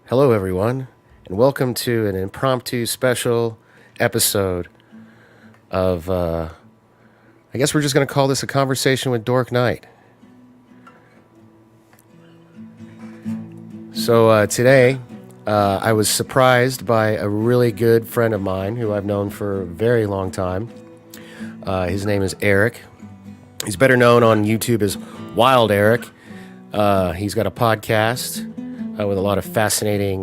Hello, everyone, and welcome to an impromptu special episode of, I guess we're just going to call this a conversation with Dork Knight. So today, I was surprised by a really good friend of mine who I've known for a very long time. His name is Eric. He's better known on YouTube as Wild Eric. He's got a podcast with a lot of fascinating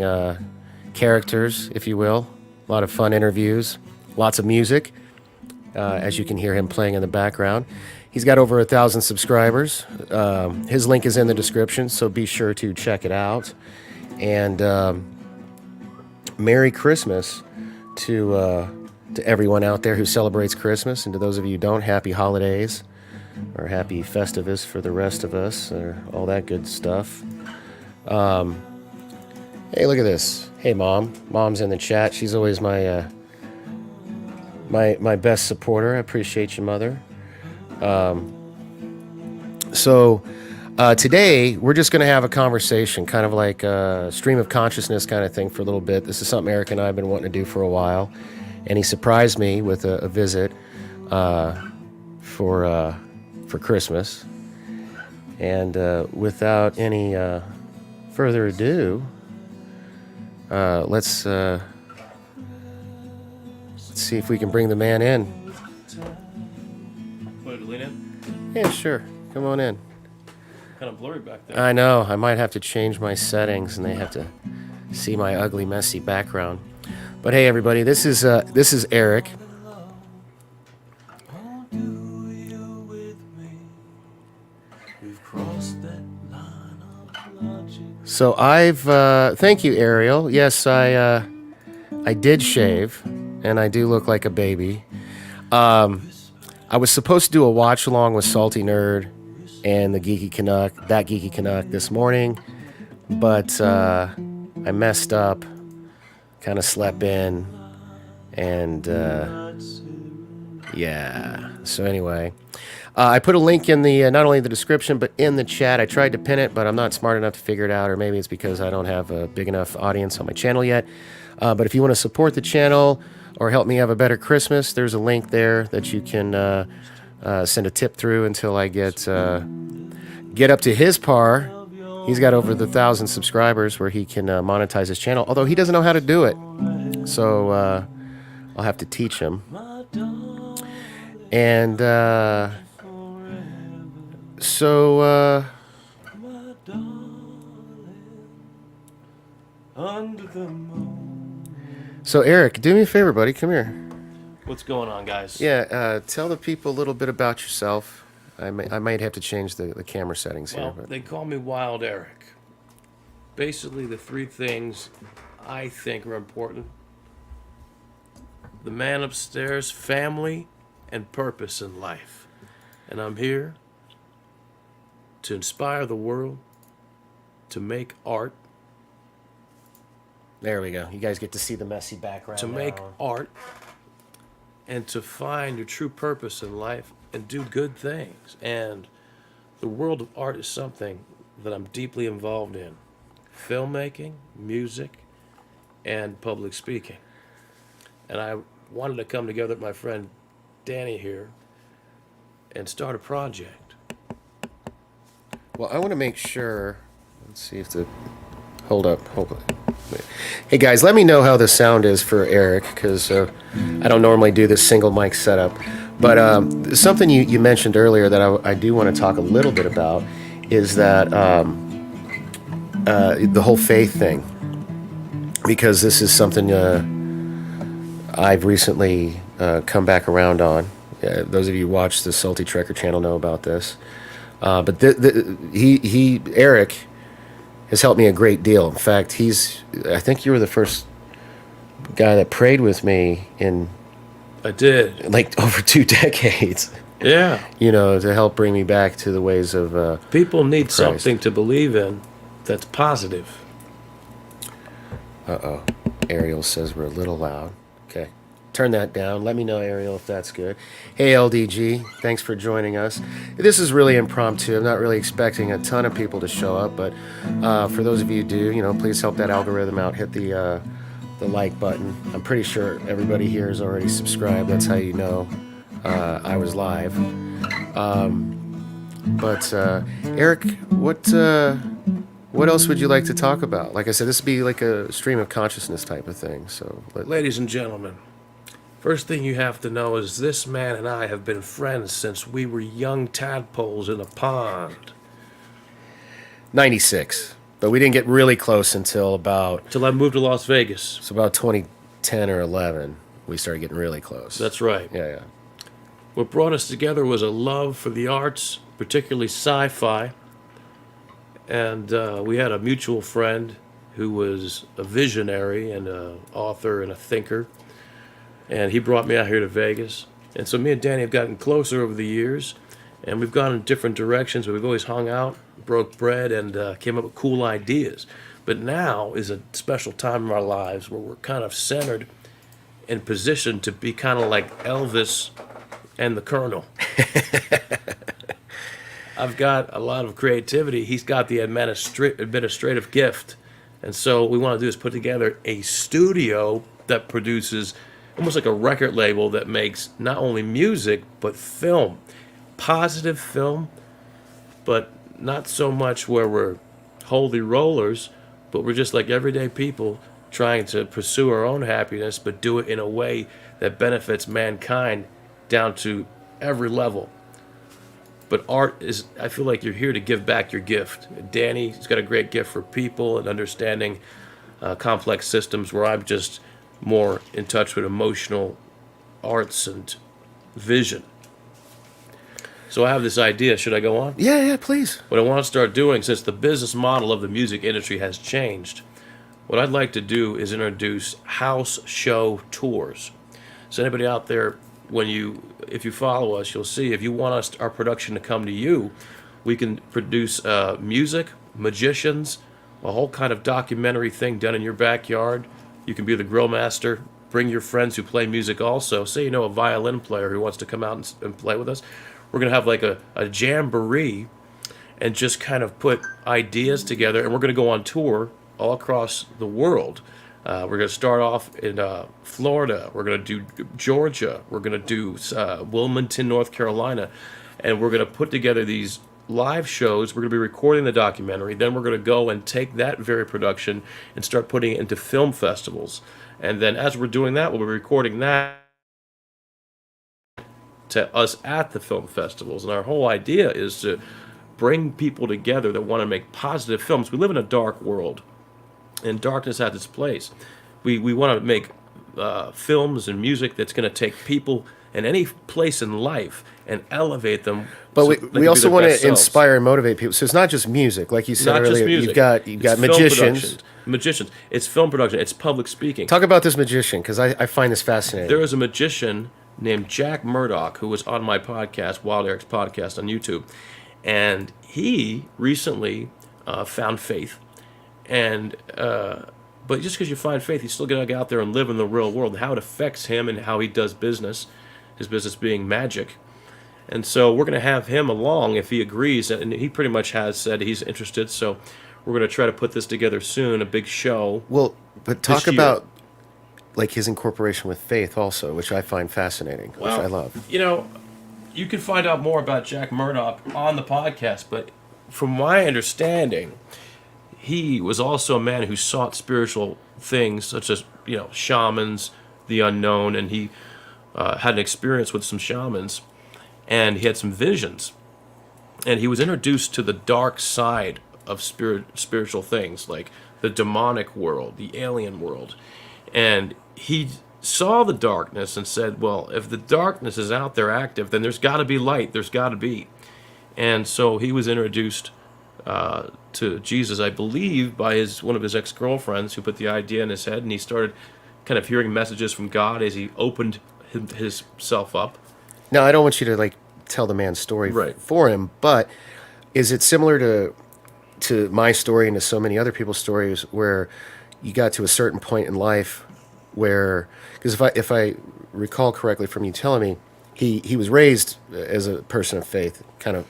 characters, if you will. A lot of fun interviews, lots of music, as you can hear him playing in the background. He's got over 1,000 subscribers. His link is in the description, so be sure to check it out. And Merry Christmas to everyone out there who celebrates Christmas, and to those of you who don't, happy holidays, or happy Festivus for the rest of us, or all that good stuff. Hey, look at this. Hey, Mom. Mom's in the chat. She's always my my best supporter. I appreciate you, Mother. So today, we're just going to have a conversation, kind of like a stream of consciousness kind of thing for a little bit. This is something Eric and I have been wanting to do for a while, and he surprised me with a visit for Christmas. And without any further ado, let's see if we can bring the man in. Want to lean in? Yeah, sure. Come on in. Kind of blurry back there. I know. I might have to change my settings, and they have to see my ugly, messy background. But hey, everybody, this is Eric. So thank you, Ariel. Yes, I did shave, and I do look like a baby. I was supposed to do a watch along with Salty Nerd and the Geeky Canuck, this morning, but I messed up, kind of slept in, and yeah. So anyway, I put a link in the not only the description but in the chat. I tried to pin it, but I'm not smart enough to figure it out, or maybe it's because I don't have a big enough audience on my channel yet. But if you want to support the channel or help me have a better Christmas, there's a link there that you can send a tip through until I get up to his par. He's got over 1,000 subscribers where he can monetize his channel, although he doesn't know how to do it. So I'll have to teach him. And so Eric, do me a favor, buddy. Come here. What's going on, guys? Yeah, tell the people a little bit about yourself. I might have to change the camera settings here. Well, But they call me Wild Eric. Basically, the three things I think are important: the man upstairs, family, and purpose in life. And I'm here to inspire the world, to make art, there we go. You guys get to see the messy background to now. make art, and to find your true purpose in life and do good things. And the world of art is something that I'm deeply involved in: filmmaking, music, and public speaking. And I wanted to come together with my friend Danny here and start a project. Well, I want to make sure. Let's see if the. Hold up. Hey guys, let me know how the sound is for Eric, because I don't normally do this single mic setup. But something you mentioned earlier that I do want to talk a little bit about is that the whole faith thing, because this is something I've recently come back around on. Those of you who watch the Salty Trekker channel know about this. But Eric has helped me a great deal. In fact, I think you were the first guy that prayed with me in I did. like over 2 decades. Yeah. To help bring me back to the ways of People need Christ. something to believe in that's positive. Uh-oh. Ariel says we're a little loud. Okay. turn that down. Let me know, Ariel, if that's good. Hey, LDG, thanks for joining us. This is really impromptu. I'm not really expecting a ton of people to show up, but for those of you who do, please help that algorithm out. Hit the like button. I'm pretty sure everybody here is already subscribed. That's how you know I was live. But Eric, what else would you like to talk about? Like I said, this would be like a stream of consciousness type of thing. So, Ladies and gentlemen, first thing you have to know is this man and I have been friends since we were young tadpoles in a pond. 96. But we didn't get really close until Till I moved to Las Vegas. so about 2010 or 11. We started getting really close. That's right. Yeah. What brought us together was a love for the arts, particularly sci-fi. And we had a mutual friend who was a visionary and an author and a thinker. And he brought me out here to Vegas. And so me and Danny have gotten closer over the years. And we've gone in different directions, but we've always hung out, broke bread, and came up with cool ideas. But now is a special time in our lives where we're kind of centered and positioned to be kind of like Elvis and the Colonel. I've got a lot of creativity. He's got the administrative gift. And so what we want to do is put together a studio that produces almost like a record label that makes not only music, but film. Positive film, but not so much where we're holy rollers, but we're just like everyday people trying to pursue our own happiness, but do it in a way that benefits mankind down to every level. But art is, I feel like you're here to give back your gift. Danny's got a great gift for people and understanding complex systems, where I'm just more in touch with emotional arts and vision. So I have this idea. Should I go on? Yeah, please. What I want to start doing, since the business model of the music industry has changed, what I'd like to do is introduce house show tours. So anybody out there, if you follow us, you'll see if you want our production to come to you, we can produce music, magicians, a whole kind of documentary thing done in your backyard. You can be the grill master. Bring your friends who play music also. Say you know a violin player who wants to come out and play with us. We're going to have like a jamboree and just kind of put ideas together. And we're going to go on tour all across the world. We're going to start off in Florida. We're going to do Georgia. We're going to do Wilmington, North Carolina. And we're going to put together these live shows. We're going to be recording the documentary. Then we're going to go and take that very production and start putting it into film festivals. And then as we're doing that, we'll be recording that to us at the film festivals. And our whole idea is to bring people together that want to make positive films. We live in a dark world, and darkness has its place. We want to make films and music that's going to take people in any place in life and elevate them. But so we also want to inspire and motivate people. So it's not just music, like you said not earlier. Just music. You've got magicians. It's film production. It's public speaking. Talk about this magician, because I find this fascinating. There is a magician named Jack Murdoch who was on my podcast, Wild Eric's podcast on YouTube, and he recently found faith. And but just because you find faith, you still got to get out there and live in the real world, and how it affects him and how he does business, his business being magic. And so we're going to have him along if he agrees, and he pretty much has said he's interested. So we're going to try to put this together soon, a big show. Well, but talk about like his incorporation with faith also, which I find fascinating, which I love. You can find out more about Jack Murdoch on the podcast, but from my understanding, he was also a man who sought spiritual things, such as, shamans, the unknown, and he had an experience with some shamans, and he had some visions. And he was introduced to the dark side of spiritual things, like the demonic world, the alien world. And he saw the darkness and said, well, if the darkness is out there active, then there's got to be light, there's got to be. And so he was introduced to Jesus, I believe, by one of his ex-girlfriends who put the idea in his head, and he started kind of hearing messages from God as he opened himself up. Now, I don't want you to tell the man's story for him, but is it similar to my story and to so many other people's stories where you got to a certain point in life where, because if I recall correctly from you telling me, he was raised as a person of faith, kind of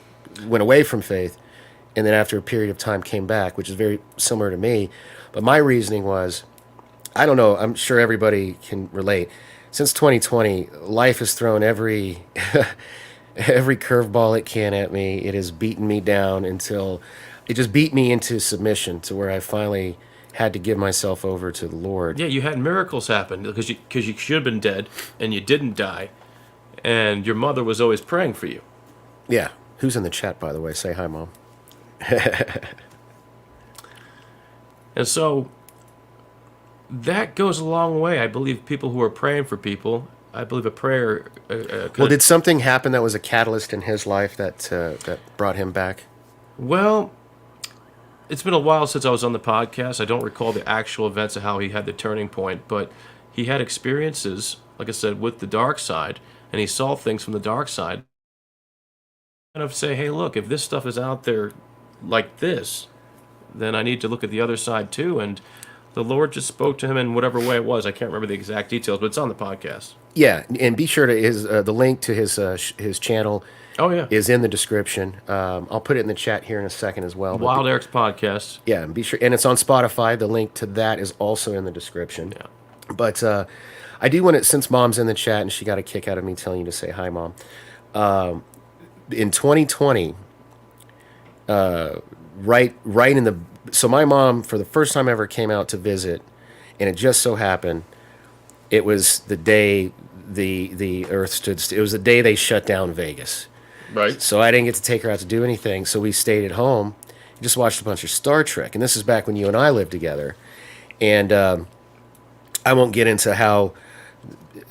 went away from faith, and then after a period of time came back, which is very similar to me. But my reasoning was, I don't know, I'm sure everybody can relate. Since 2020, life has thrown every every curveball it can at me. It has beaten me down until it just beat me into submission to where I finally had to give myself over to the Lord. Yeah, you had miracles happen because you should have been dead and you didn't die, and your mother was always praying for you. Yeah. Who's in the chat, by the way? Say hi, Mom. And so that goes a long way. I believe people who are praying for people, I believe a prayer could... Well, did something happen that was a catalyst in his life that brought him back? Well, it's been a while since I was on the podcast. I don't recall the actual events of how he had the turning point, but he had experiences, like I said, with the dark side, and he saw things from the dark side. Kind of say, hey, look, if this stuff is out there like this, then I need to look at the other side too. And the Lord just spoke to him in whatever way it was. I can't remember the exact details, but it's on the podcast. Yeah, and be sure to the link to his channel. Oh yeah, is in the description. I'll put it in the chat here in a second as well. Wild Eric's podcast. Yeah, and be sure, and it's on Spotify. The link to that is also in the description. Yeah. But I do want to, since Mom's in the chat and she got a kick out of me telling you to say hi, Mom. In 2020, right in the, so my mom for the first time ever came out to visit, and it just so happened it was the day the earth stood still. It was the day they shut down Vegas. Right. So I didn't get to take her out to do anything. So we stayed at home and just watched a bunch of Star Trek. And this is back when you and I lived together. And I won't get into how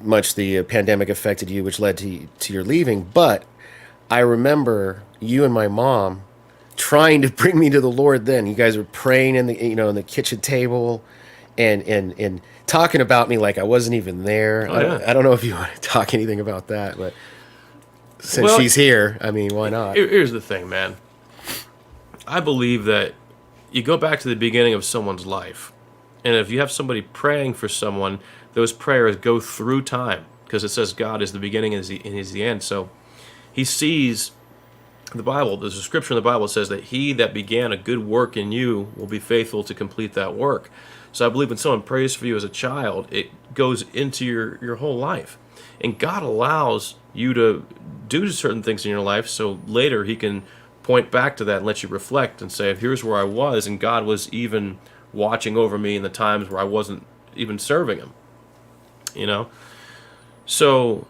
much the pandemic affected you, which led to your leaving. But I remember you and my mom trying to bring me to the Lord then. You guys were praying in the kitchen table and talking about me like I wasn't even there. Oh, yeah. I don't know if you want to talk anything about that, but since she's here, I mean, why not? Here's the thing, man. I believe that you go back to the beginning of someone's life, and if you have somebody praying for someone, those prayers go through time, because it says God is the beginning and He's the end. So He sees the Bible. There's a scripture in the Bible that says that He that began a good work in you will be faithful to complete that work. So I believe when someone prays for you as a child, it goes into your whole life. And God allows you to do certain things in your life so later He can point back to that and let you reflect and say, here's where I was, and God was even watching over me in the times where I wasn't even serving Him. You know? So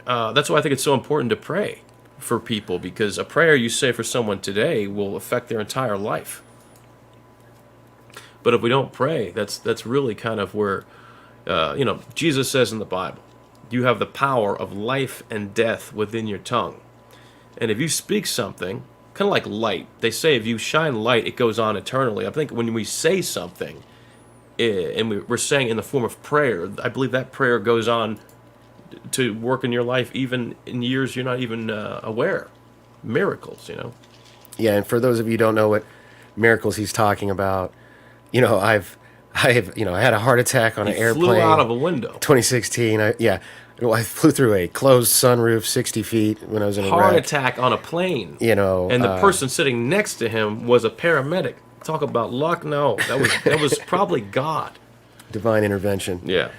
that's why I think it's so important to pray for people, because a prayer you say for someone today will affect their entire life. But if we don't pray, that's really kind of where, Jesus says in the Bible, you have the power of life and death within your tongue. And if you speak something, kind of like light, they say if you shine light, it goes on eternally. I think when we say something, and we're saying in the form of prayer, I believe that prayer goes on to work in your life even in years you're not even aware. Miracles, Yeah, and for those of you who don't know what miracles he's talking about, I had a heart attack on an airplane. Flew out of a window. 2016. I flew through a closed sunroof 60 feet when I was in a Heart wreck. attack on a plane. And the person sitting next to him was a paramedic. Talk about luck. No, that was probably God. Divine intervention. Yeah.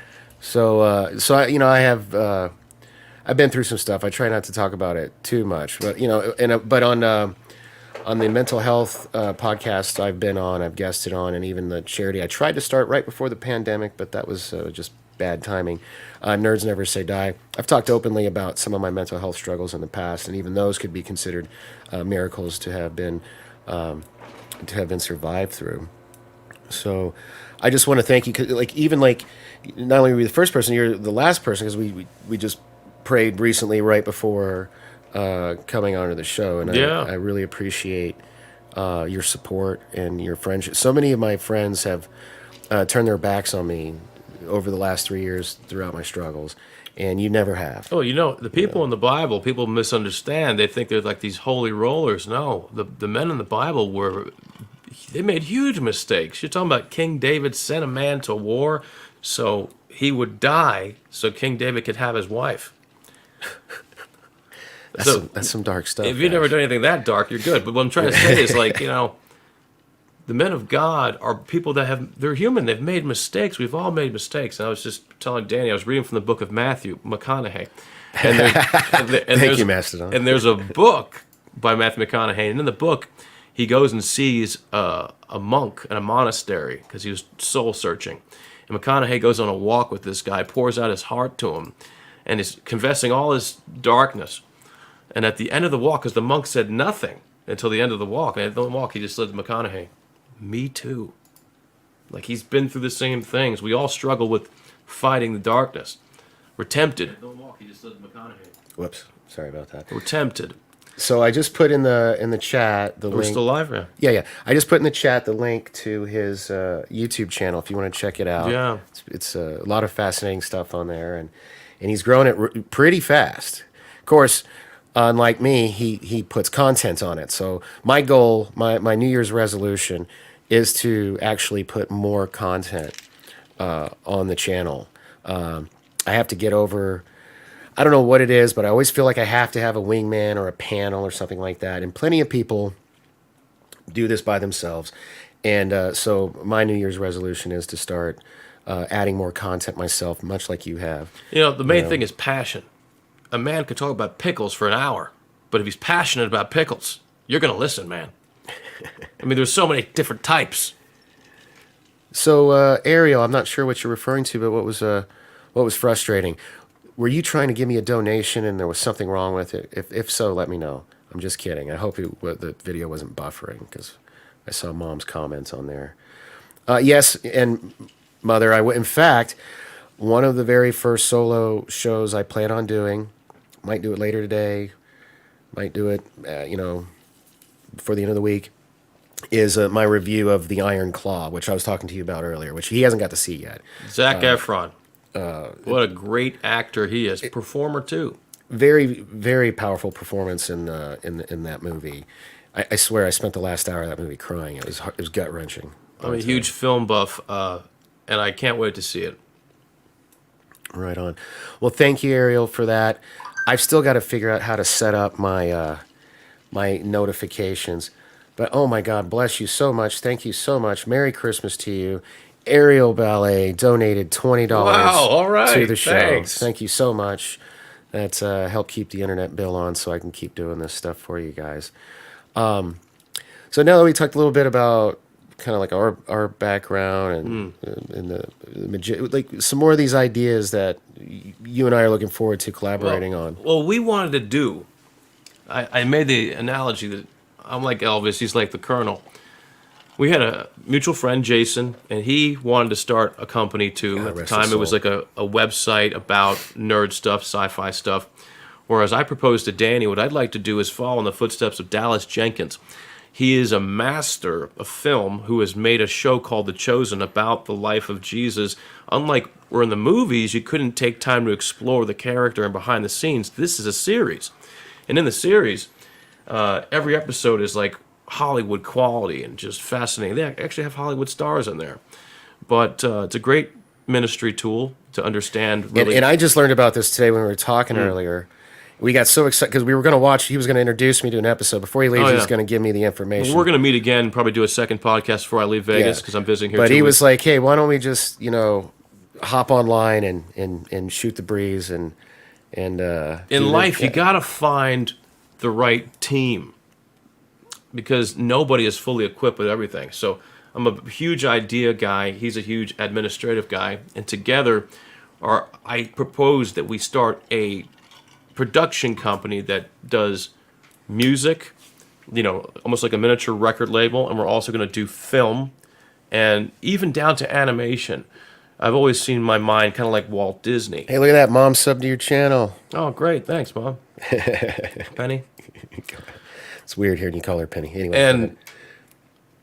So I have I've been through some stuff. I try not to talk about it too much, but but on the mental health podcast I've been on, I've guested on, and even the charity I tried to start right before the pandemic, but that was just bad timing. Nerds Never Say Die. I've talked openly about some of my mental health struggles in the past, and even those could be considered miracles to have been survived through. So I just want to thank you, 'cause not only were you the first person, you're the last person, because we just prayed recently right before coming onto the show, and Yeah. I really appreciate your support and your friendship. So many of my friends have turned their backs on me over the last 3 years throughout my struggles, and you never have. Oh, the people in the Bible, people misunderstand. They think they're like these holy rollers. No, the men in the Bible they made huge mistakes. You're talking about King David sent a man to war So he would die so King David could have his wife. That's some dark stuff. If you've never done anything that dark, you're good. But what I'm trying to say is, like, the men of God are people that they're human. They've made mistakes. We've all made mistakes. And I was just telling Danny, I was reading from the book of Matthew McConaughey. And Thank you, Mastodon. And there's a book by Matthew McConaughey. And in the book, he goes and sees a monk in a monastery because he was soul searching. And McConaughey goes on a walk with this guy, pours out his heart to him, and is confessing all his darkness. And at the end of the walk, because the monk said nothing until the end of the walk, and at the walk, he just said to McConaughey, "Me too." Like, he's been through the same things. We all struggle with fighting the darkness. We're tempted. At the walk, he just said to McConaughey. Whoops, sorry about that. We're tempted. So I just put in the chat the We're link. still live, yeah. Yeah. I just put in the chat the link to his YouTube channel if you want to check it out. Yeah. It's a lot of fascinating stuff on there, and he's growing it pretty fast. Of course, unlike me, he puts content on it. So my goal, my New Year's resolution, is to actually put more content on the channel. I have to get over. I don't know what it is, but I always feel like I have to have a wingman or a panel or something like that. And plenty of people do this by themselves. And so my New Year's resolution is to start adding more content myself, much like you have. The main thing is passion. A man could talk about pickles for an hour, but if he's passionate about pickles, you're going to listen, man. I mean, there's so many different types. So, Ariel, I'm not sure what you're referring to, but what was frustrating? Were you trying to give me a donation and there was something wrong with it? If so, let me know. I'm just kidding. I hope the video wasn't buffering because I saw Mom's comments on there. Yes, and Mother, in fact, one of the very first solo shows I plan on doing, might do it later today, might do it, before the end of the week, is my review of The Iron Claw, which I was talking to you about earlier, which he hasn't got to see yet. Zac Efron. What a great actor he is. Performer, too. Very, very powerful performance in that movie. I swear I spent the last hour of that movie crying. It was gut-wrenching. I'm a huge film buff, and I can't wait to see it. Right on. Well, thank you, Ariel, for that. I've still got to figure out how to set up my my notifications. But, oh, my God, bless you so much. Thank you so much. Merry Christmas to you. Ariel Ballet donated $20 all right. to the show. Thanks. Thank you so much. That's helped keep the internet bill on so I can keep doing this stuff for you guys. So now that we talked a little bit about kind of like our background and like some more of these ideas that you and I are looking forward to collaborating on. Well, we wanted to do, I made the analogy that I'm like Elvis, he's like the Colonel. We had a mutual friend, Jason, and he wanted to start a company too. God At the rest time, his it was soul. like a website about nerd stuff, sci-fi stuff. Whereas I proposed to Danny, what I'd like to do is follow in the footsteps of Dallas Jenkins. He is a master of film who has made a show called The Chosen about the life of Jesus. Unlike where in the movies, you couldn't take time to explore the character and behind the scenes. This is a series. And in the series, every episode is like Hollywood quality and just fascinating. They actually have Hollywood stars in there. But it's a great ministry tool to understand. Really. And I just learned about this today when we were talking earlier. We got so excited because we were going to watch. He was going to introduce me to an episode. Before he leaves, he was going to give me the information. We're going to meet again, probably do a second podcast before I leave Vegas because I'm visiting here. But 2 he weeks. was like, "Hey, why don't we just hop online and shoot the breeze and in life, you got to find the right team because nobody is fully equipped with everything. So I'm a huge idea guy. He's a huge administrative guy. And together, I propose that we start a production company that does music, almost like a miniature record label. And we're also going to do film and even down to animation. I've always seen my mind kind of like Walt Disney. Hey, look at that. Mom subbed to your channel. Oh, great. Thanks, Mom. Penny. It's weird hearing you call her Penny. Anyway, And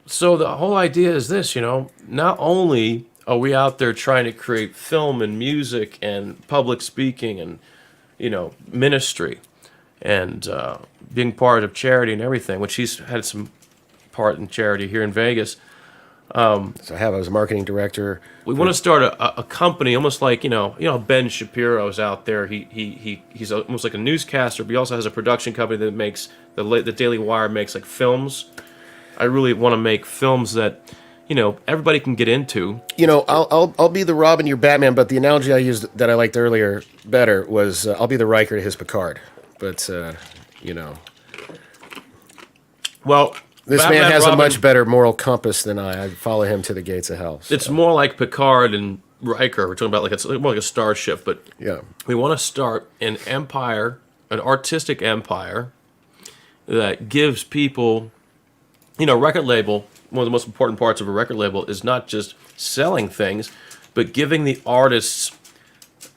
so the whole idea is this, not only are we out there trying to create film and music and public speaking and, ministry and being part of charity and everything, which he's had some part in charity here in Vegas. So I was a marketing director. We want to start a company, almost like Ben Shapiro's out there. He's almost like a newscaster, but he also has a production company that makes the Daily Wire makes like films. I really want to make films that everybody can get into. I'll be the Robin, you're Batman, but the analogy I used that I liked earlier better was I'll be the Riker to his Picard. But Well, this Batman, man has Robin, a much better moral compass than I. I'd follow him to the gates of hell. So. It's more like Picard and Riker. We're talking about it's more like a starship, but Yeah. we want to start an empire, an artistic empire that gives people, record label. One of the most important parts of a record label is not just selling things, but giving the artists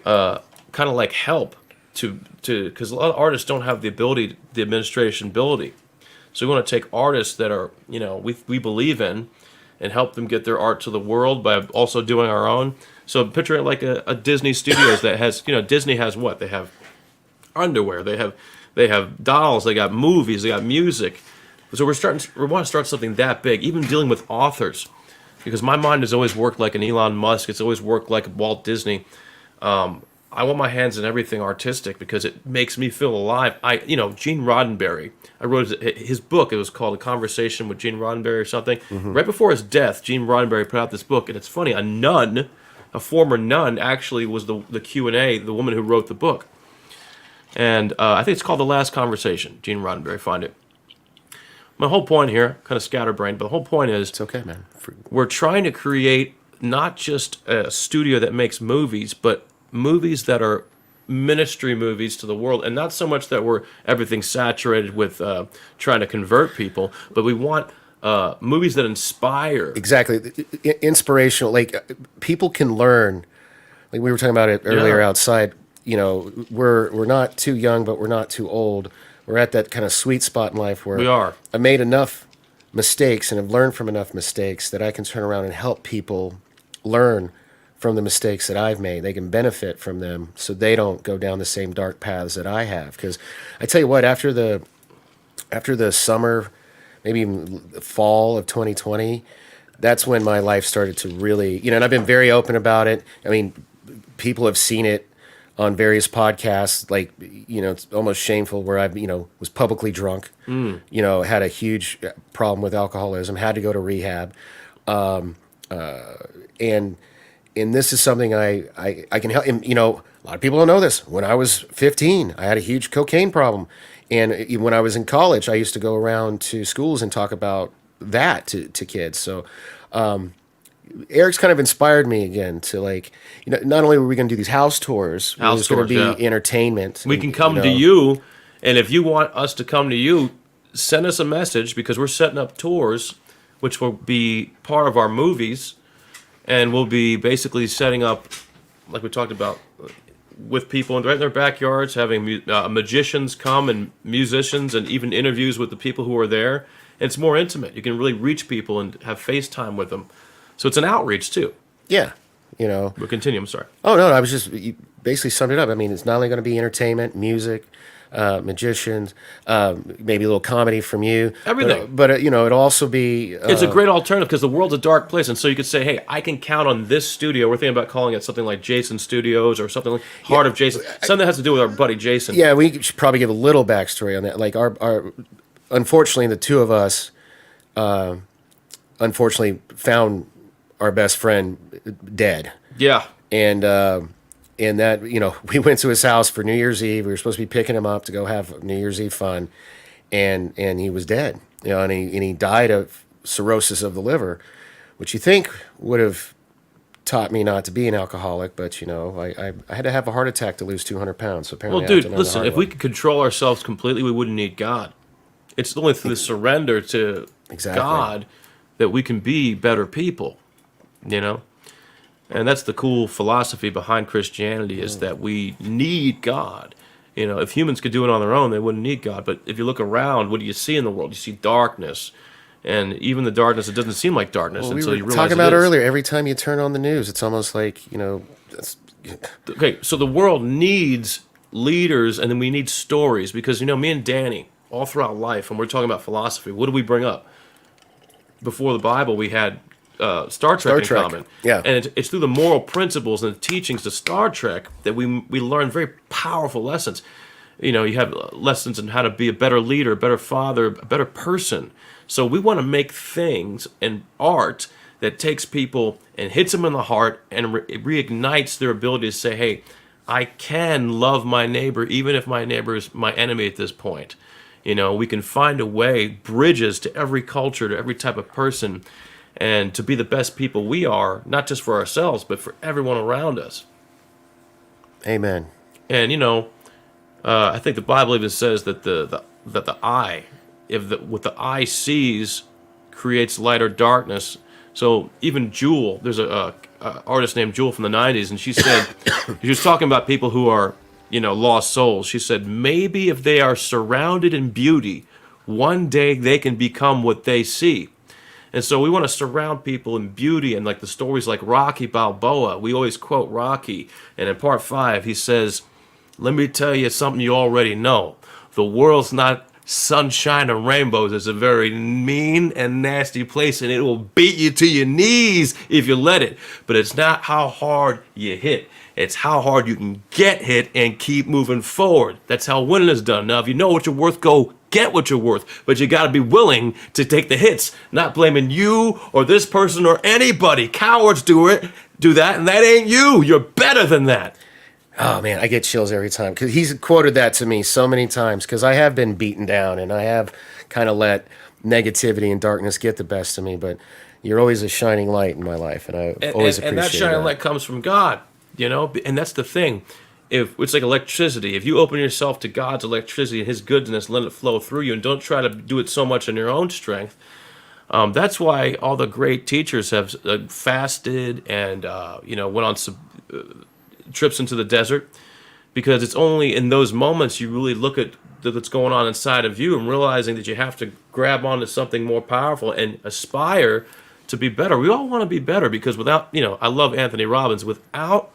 kind of like help to because a lot of artists don't have the administration ability. So we want to take artists that are, we believe in and help them get their art to the world by also doing our own. So picture it like a Disney Studios that has, Disney has what? They have underwear, they have dolls, they got movies, they got music. So we want to start something that big, even dealing with authors, because my mind has always worked like an Elon Musk. It's always worked like Walt Disney. I want my hands in everything artistic because it makes me feel alive. Gene Roddenberry, I wrote his book. It was called A Conversation with Gene Roddenberry or something. Mm-hmm. Right before his death, Gene Roddenberry put out this book, and it's funny. A former nun, actually was the Q&A, the woman who wrote the book. And I think it's called The Last Conversation. Gene Roddenberry, find it. My whole point here, kind of scatterbrained, but the whole point is, It's okay, man. we're trying to create not just a studio that makes movies, but movies that are ministry movies to the world, and not so much that we're everything saturated with trying to convert people, but we want movies that inspire. Exactly. Inspirational. Like, people can learn. Like we were talking about it earlier outside. We're not too young, but we're not too old. We're at that kind of sweet spot in life where We are. I made enough mistakes and have learned from enough mistakes that I can turn around and help people learn from the mistakes that I've made. They can benefit from them so they don't go down the same dark paths that I have. Because I tell you what, after the summer, maybe even the fall of 2020, that's when my life started to really, and I've been very open about it. I mean, people have seen it on various podcasts, like, it's almost shameful where I've, was publicly drunk, had a huge problem with alcoholism, had to go to rehab. And this is something I can help. And, a lot of people don't know this. When I was 15, I had a huge cocaine problem. And even when I was in college, I used to go around to schools and talk about that to kids. So, Eric's kind of inspired me again to not only were we going to do these house tours, there's going to be entertainment. We can come to you, and if you want us to come to you, send us a message because we're setting up tours, which will be part of our movies, and we'll be basically setting up, like we talked about, with people right in their backyards, having magicians come and musicians, and even interviews with the people who are there. And it's more intimate. You can really reach people and have FaceTime with them. So it's an outreach, too. Yeah, We'll continue. I'm sorry. Oh, no, you basically summed it up. I mean, it's not only going to be entertainment, music, magicians, maybe a little comedy from you. Everything. But it'll also be... it's a great alternative because the world's a dark place. And so you could say, hey, I can count on this studio. We're thinking about calling it something like Jason Studios or something like Heart of Jason. Something that has to do with our buddy Jason. Yeah, we should probably give a little backstory on that. Like, our unfortunately, the two of us, unfortunately, found our best friend dead. Yeah. And that, we went to his house for New Year's Eve. We were supposed to be picking him up to go have New Year's Eve fun, and he was dead. And he died of cirrhosis of the liver, which you think would have taught me not to be an alcoholic, but I had to have a heart attack to lose 200 pounds. So apparently, Well, dude, listen, if we could control ourselves completely, we wouldn't need God. It's only through the surrender to God that we can be better people. And that's the cool philosophy behind Christianity is that we need God. If humans could do it on their own, they wouldn't need God. But if you look around, what do you see in the world? You see darkness. And even the darkness, it doesn't seem like darkness until you realize talking about earlier, every time you turn on the news, it's almost like, that's... Okay, so the world needs leaders, and then we need stories. Because, me and Danny, all throughout life, when we're talking about philosophy, what do we bring up? Before the Bible, we had Star Trek in Trek. common. Yeah. And it's through the moral principles and the teachings of Star Trek that we learn very powerful lessons. You know, you have lessons on how to be a better leader, a better father, a better person. So we want to make things and art that takes people and hits them in the heart and reignites their ability to say, hey, I can love my neighbor even if my neighbor is my enemy at this point. You know, we can find a way, bridges to every culture, to every type of person, and to be the best people we are, not just for ourselves, but for everyone around us. Amen. And, you know, I think the Bible even says that the eye, what the eye sees creates light or darkness. So even Jewel, there's a artist named Jewel from the 90s, and she said, she was talking about people who are, you know, lost souls. She said, maybe if they are surrounded in beauty, one day they can become what they see. And so we want to surround people in beauty, and like the stories like Rocky Balboa. We always quote Rocky, and in part 5 he says, let me tell you something you already know. The world's not sunshine and rainbows. It's a very mean and nasty place, and it will beat you to your knees if you let it. But it's not how hard you hit. It's how hard you can get hit and keep moving forward. That's how winning is done. Now, if you know what you're worth, go get what you're worth. But you got to be willing to take the hits, not blaming you or this person or anybody. Cowards do that, and that ain't you. You're better than that. Oh man, I get chills every time because he's quoted that to me so many times because I have been beaten down and I have kind of let negativity and darkness get the best of me. But you're always a shining light in my life, and I always appreciate and that shining light comes from God, you know. And that's the thing. If it's like electricity, if you open yourself to God's electricity and His goodness, let it flow through you, and don't try to do it so much in your own strength. That's why all the great teachers have fasted and you know, went on trips into the desert, because it's only in those moments you really look at what's going on inside of you and realizing that you have to grab onto something more powerful and aspire to be better. We all want to be better because without, you know, I love Anthony Robbins, without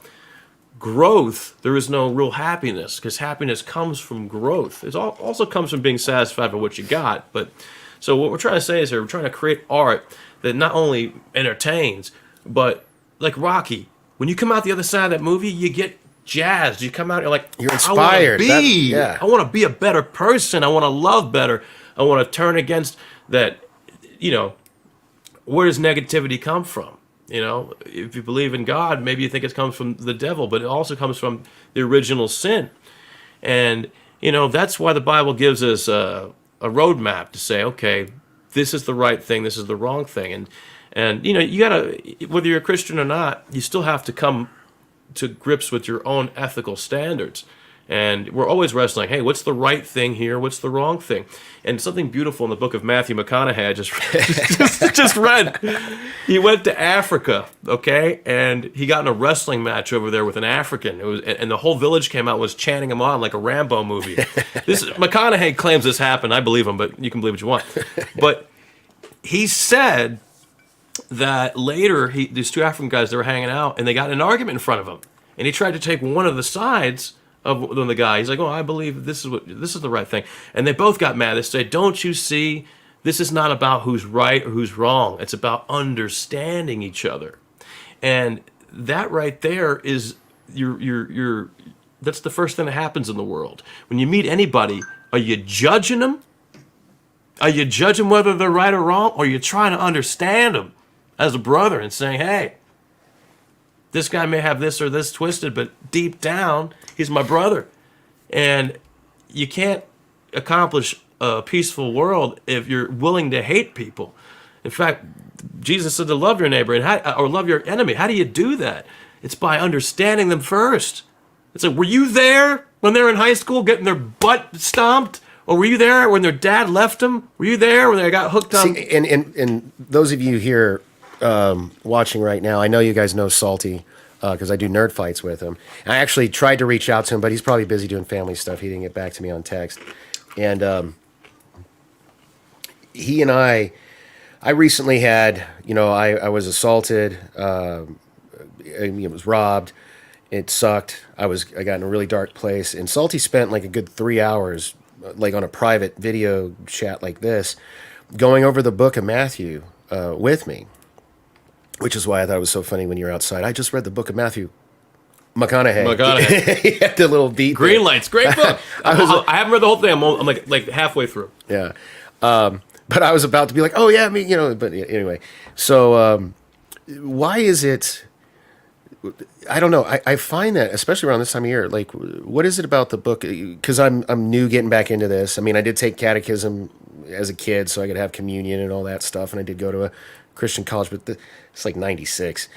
growth, there is no real happiness, because happiness comes from growth. It also comes from being satisfied with what you got. But so what we're trying to say is here, we're trying to create art that not only entertains, but like Rocky, when you come out the other side of that movie, you get jazzed. You come out, you're like, you're inspired. I want to be a better person. I want to love better. I want to turn against that. You know, where does negativity come from? You know, if you believe in God, maybe you think it comes from the devil, but it also comes from the original sin. And, you know, that's why the Bible gives us a roadmap to say, okay, this is the right thing, this is the wrong thing. And you know, you gotta, whether you're a Christian or not, you still have to come to grips with your own ethical standards. And we're always wrestling, hey, what's the right thing here? What's the wrong thing? And something beautiful in the book of Matthew McConaughey I just read. He went to Africa, okay? And he got in a wrestling match over there with an African. And the whole village came out and was chanting him on like a Rambo movie. McConaughey claims this happened. I believe him, but you can believe what you want. But he said that later these two African guys, they were hanging out and they got in an argument in front of him, and he tried to take one of the sides of the guy. He's like, oh, I believe this is the right thing, and they both got mad. They said, don't you see, this is not about who's right or who's wrong, it's about understanding each other. And that right there is that's the first thing that happens in the world. When you meet anybody, are you judging them? Are you judging whether they're right or wrong, or are you trying to understand them as a brother and saying, hey, this guy may have this or this twisted, but deep down, he's my brother. And you can't accomplish a peaceful world if you're willing to hate people. In fact, Jesus said to love your neighbor or love your enemy. How do you do that? It's by understanding them first. It's like, were you there when they were in high school getting their butt stomped? Or were you there when their dad left them? Were you there when they got hooked on? See, and those of you here watching right now, I know you guys know Salty because I do nerd fights with him. And I actually tried to reach out to him, but he's probably busy doing family stuff. He didn't get back to me on text. And he and I recently had, you know, I was assaulted. It was robbed. It sucked. I got in a really dark place. And Salty spent like a good 3 hours, like on a private video chat like this, going over the book of Matthew with me. which is why I thought it was so funny when you were outside. I just read the book of Matthew. McConaughey. McConaughey. He had the little beat. Green Lights, great book. I haven't read the whole thing. I'm like halfway through. Yeah. But I was about to be like, oh, yeah, me, but anyway. So why is it, I don't know. I find that, especially around this time of year, like, what is it about the book? Because I'm new getting back into this. I mean, I did take catechism as a kid so I could have communion and all that stuff. And I did go to a Christian college, but it's like 96.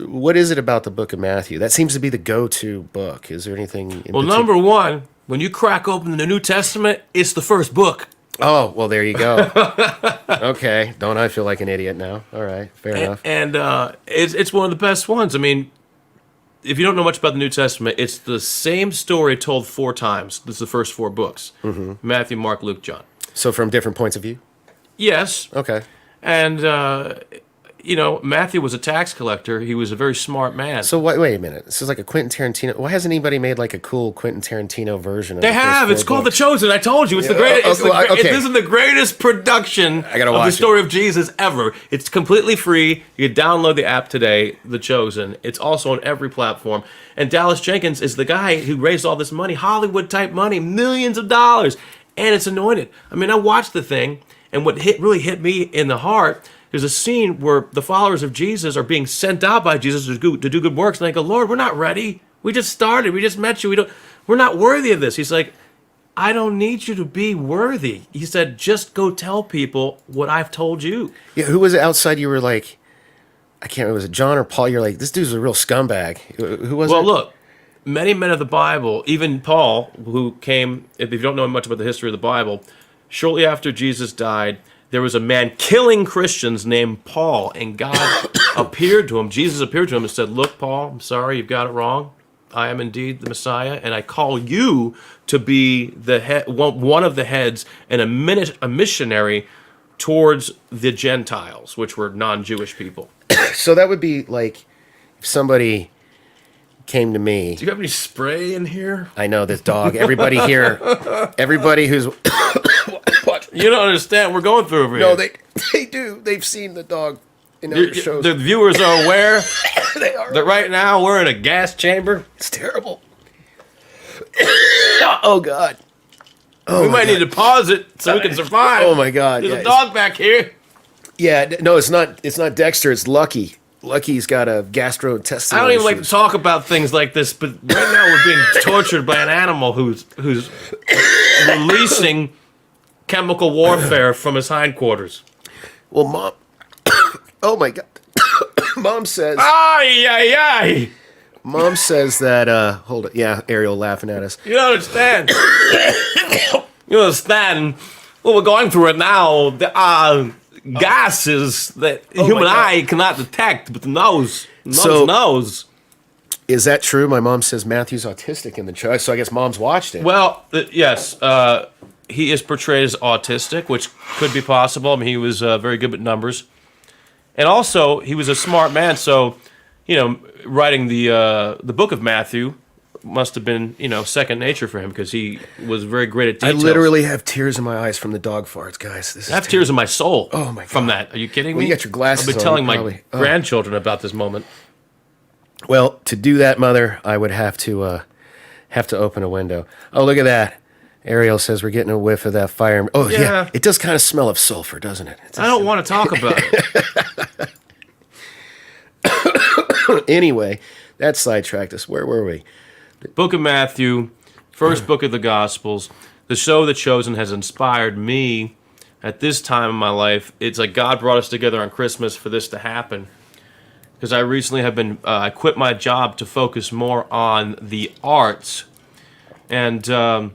What is it about the book of Matthew? That seems to be the go-to book. Is there anything in Well, particular? number one, when you crack open the New Testament, it's the first book. Oh, well, there you go. Okay. Don't I feel like an idiot now? All right. Fair enough. And it's one of the best ones. I mean, if you don't know much about the New Testament, it's the same story told 4 times. This is the first 4 books. Matthew, Mark, Luke, John. So from different points of view? Yes. Okay. And, Matthew was a tax collector. He was a very smart man. So wait a minute. This is like a Quentin Tarantino. Why hasn't anybody made like a cool Quentin Tarantino version of They the first have. 4 It's called The books? Chosen. I told you. It's the Yeah, greatest. okay. This is the greatest production I gotta of the watch story of Jesus ever. It's completely free. You can download the app today, The Chosen. It's also on every platform. And Dallas Jenkins is the guy who raised all this money, Hollywood-type money, millions of dollars. And it's anointed. I mean, I watched the thing, and what really hit me in the heart, there's a scene where the followers of Jesus are being sent out by Jesus to do good works, and they go, Lord, we're not ready. We just started. We just met you. We're not worthy of this. He's like, I don't need you to be worthy. He said, just go tell people what I've told you. Yeah, who was it outside you were like, I can't remember, was it John or Paul? You're like, this dude's a real scumbag. Who was it? Well, look, many men of the Bible, even Paul, who came, if you don't know much about the history of the Bible, shortly after Jesus died, there was a man killing Christians named Paul, and God appeared to him. Jesus appeared to him and said, look, Paul, I'm sorry, you've got it wrong. I am indeed the Messiah, and I call you to be the head, one of the heads and a missionary towards the Gentiles, which were non-Jewish people. So that would be like if somebody came to me. Do you have any spray in here? I know this dog. Everybody here, everybody who's You don't understand. We're going through over no, here. they do. They've seen the dog in other shows. The viewers are aware They are. that right now we're in a gas chamber. It's terrible. Oh God. We might need to pause it so we can survive. Oh my God. There's Yeah, a dog back here. no, it's not. It's not Dexter. It's Lucky. Lucky's got a gastrointestinal. I don't even like to issues. talk about things like this, but right now we're being tortured by an animal who's releasing chemical warfare from his hindquarters. Well, Mom. Oh my God. Mom says. Ay, ay, ay. Mom says that. Hold it. Yeah, Ariel laughing at us. You don't understand. You understand what we're going through right now. There are gases that the human God. eye cannot detect, but the nose So- knows. Is that true? My mom says Matthew's autistic in the show, so I guess Mom's watched it. Well, yes, he is portrayed as autistic, which could be possible. I mean, he was very good with numbers, and also he was a smart man. So, writing the book of Matthew must have been second nature for him because he was very great at I details. literally have tears in my eyes from the dog farts, guys. This is I have tears in my soul. Oh, my From God. that, are you kidding Well, me? you got your glasses I've been on, telling you my probably- oh. grandchildren about this moment. Well, to do that, Mother, I would have to open a window. Oh, look at that. Ariel says we're getting a whiff of that fire. Oh, yeah. Yeah. It does kind of smell of sulfur, doesn't it? I don't want to talk about it. Anyway, that sidetracked us. Where were we? Book of Matthew, first book of the Gospels. The show The Chosen has inspired me at this time in my life. It's like God brought us together on Christmas for this to happen. Because I recently have been, I quit my job to focus more on the arts and trying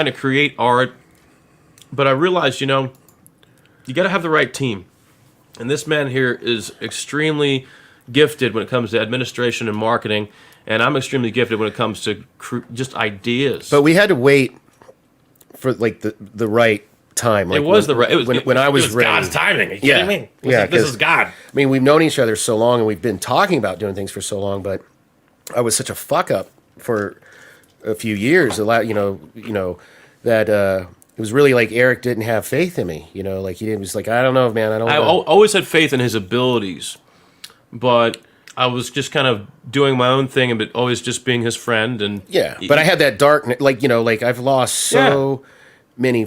to create art. But I realized, you got to have the right team. And this man here is extremely gifted when it comes to administration and marketing. And I'm extremely gifted when it comes to just ideas. But we had to wait for like the right time. Like it was when, the right. It was when I was ready. God's timing. Are you Yeah. kidding me? It was Yeah, like, this 'cause- is God. I mean, we've known each other so long, and we've been talking about doing things for so long. But I was such a fuck up for a few years. That it was really like Eric didn't have faith in me. Like he was like, I don't know, man. I don't I know. always had faith in his abilities, but I was just kind of doing my own thing and but always just being his friend. And Yeah, but I had that dark, like I've lost so many.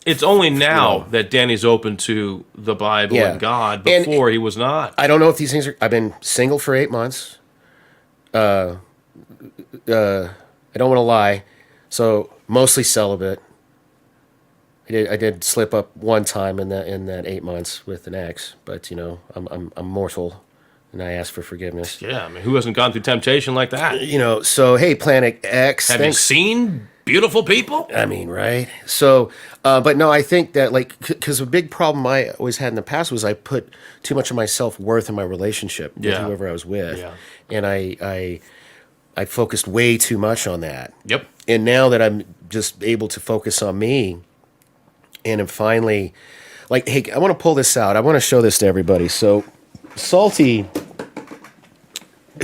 It's only now that Danny's open to the Bible Yeah. and God. And Before he was not. I don't know if these things are. I've been single for 8 months. I don't want to lie, so mostly celibate. I did slip up one time in that 8 months with an ex, but I'm mortal, and I ask for forgiveness. Yeah, I mean, who hasn't gone through temptation like that? So hey, Planet X, Have you seen beautiful people? I mean, right? So, but no, I think that because a big problem I always had in the past was I put too much of my self-worth in my relationship with whoever I was with, and I focused way too much on that. Yep. And now that I'm just able to focus on me, and I'm finally hey, I want to pull this out. I want to show this to everybody. So, Salty,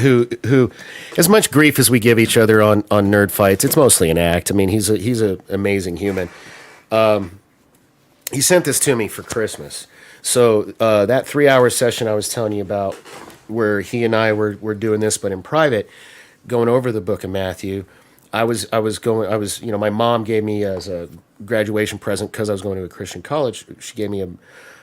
who as much grief as we give each other on nerd fights, it's mostly an act. I mean, he's an amazing human. He sent this to me for Christmas. So that 3-hour session I was telling you about, where he and I were doing this, but in private, going over the book of Matthew. My mom gave me as a graduation present, because I was going to a Christian college. She gave me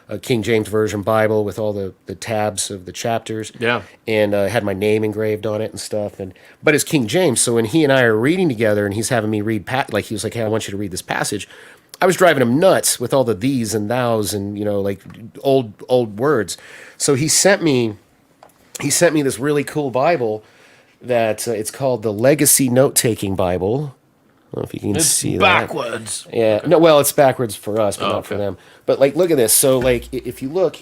a King James Version Bible with all the tabs of the chapters. Yeah. And had my name engraved on it and stuff. But it's King James, so when he and I are reading together, and he's having me read, he was like, "Hey, I want you to read this passage." I was driving him nuts with all the these and thous and old words. So he sent me this really cool Bible that it's called the Legacy Note-Taking Bible. I don't know if you can see backwards. that. Yeah. No, well, it's backwards for us, but not for them. But look at this. So if you look,